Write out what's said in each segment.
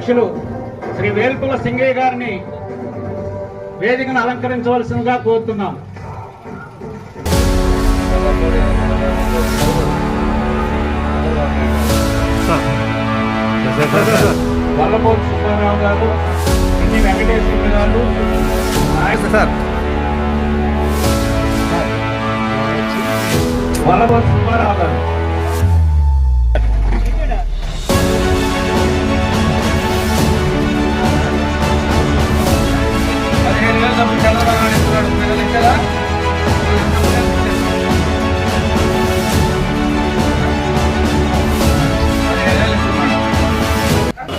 అధ్యక్షులు శ్రీ వేల్పుల సింగయ్య గారిని వేదికను అలంకరించవలసిందిగా కోరుతున్నాం. వల్లభోజు సుబ్బారావు గారు, పిన్ని వెంకటేశ్వర గారు, వల్లభోజు సుబ్బారావు గారు.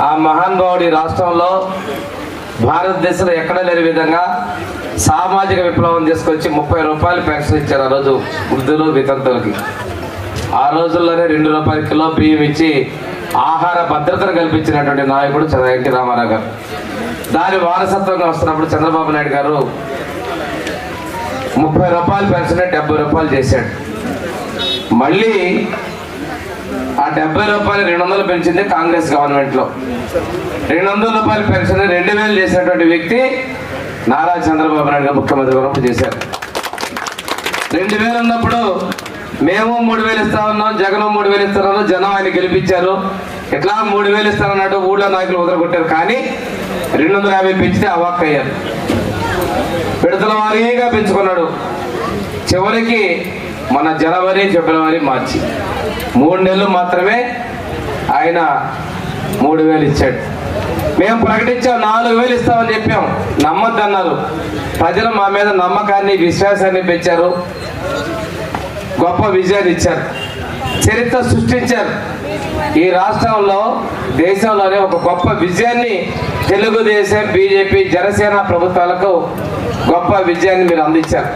ఆ మహానుభావుడి రాష్ట్రంలో భారతదేశంలో ఎక్కడ లేని విధంగా సామాజిక విప్లవం తీసుకొచ్చి 30 రూపాయలు పెన్షన్ ఇచ్చారు. ఆ రోజు వృద్ధులు వితంతులకి. ఆ రోజుల్లోనే 2 రూపాయల కిలో బియ్యం ఇచ్చి ఆహార భద్రతను కల్పించినటువంటి నాయకుడు ఎన్టీ రామారావు గారు. దాని వారసత్వంగా వస్తున్నప్పుడు చంద్రబాబు నాయుడు గారు 30 రూపాయల పెన్షన్ 70 రూపాయలు చేశాడు. మళ్ళీ ఆ 70 రూపాయలు 200 పెంచింది కాంగ్రెస్ గవర్నమెంట్ లో. 200 రూపాయల పెన్షన్ 2000 చేసినటువంటి వ్యక్తి నారా చంద్రబాబు నాయుడు గారు ముఖ్యమంత్రి ఉన్నప్పుడు చేశారు. 2000 ఉన్నప్పుడు మేము 3000 ఇస్తా ఉన్నాం, జగన్ 3000 ఇస్తున్నాను, జనం ఆయన గెలిపించారు. ఇట్లా 3000 ఇస్తానన్నట్టు ఊళ్ళో నాయకులు వదలగొట్టారు. కానీ 250 పెంచితే అవాక్కయ్యారు. విడతల వారీగా పెంచుకున్నాడు. చివరికి మన జనవరి ఫిబ్రవరి మార్చి 3 నెలలు మాత్రమే ఆయన 3000 ఇచ్చాడు. మేము ప్రకటించాం 4000 ఇస్తామని చెప్పాం. నమ్మద్దన్నారు. ప్రజలు మా మీద నమ్మకాన్ని విశ్వాసాన్ని పెంచారు. గొప్ప విజయాన్ని ఇచ్చారు. చరిత్ర సృష్టించారు. ఈ రాష్ట్రంలో దేశంలోనే ఒక గొప్ప విజయాన్ని తెలుగుదేశం, బీజేపీ, జనసేన ప్రభుత్వాలకు గొప్ప విజయాన్ని మీరు అందించారు.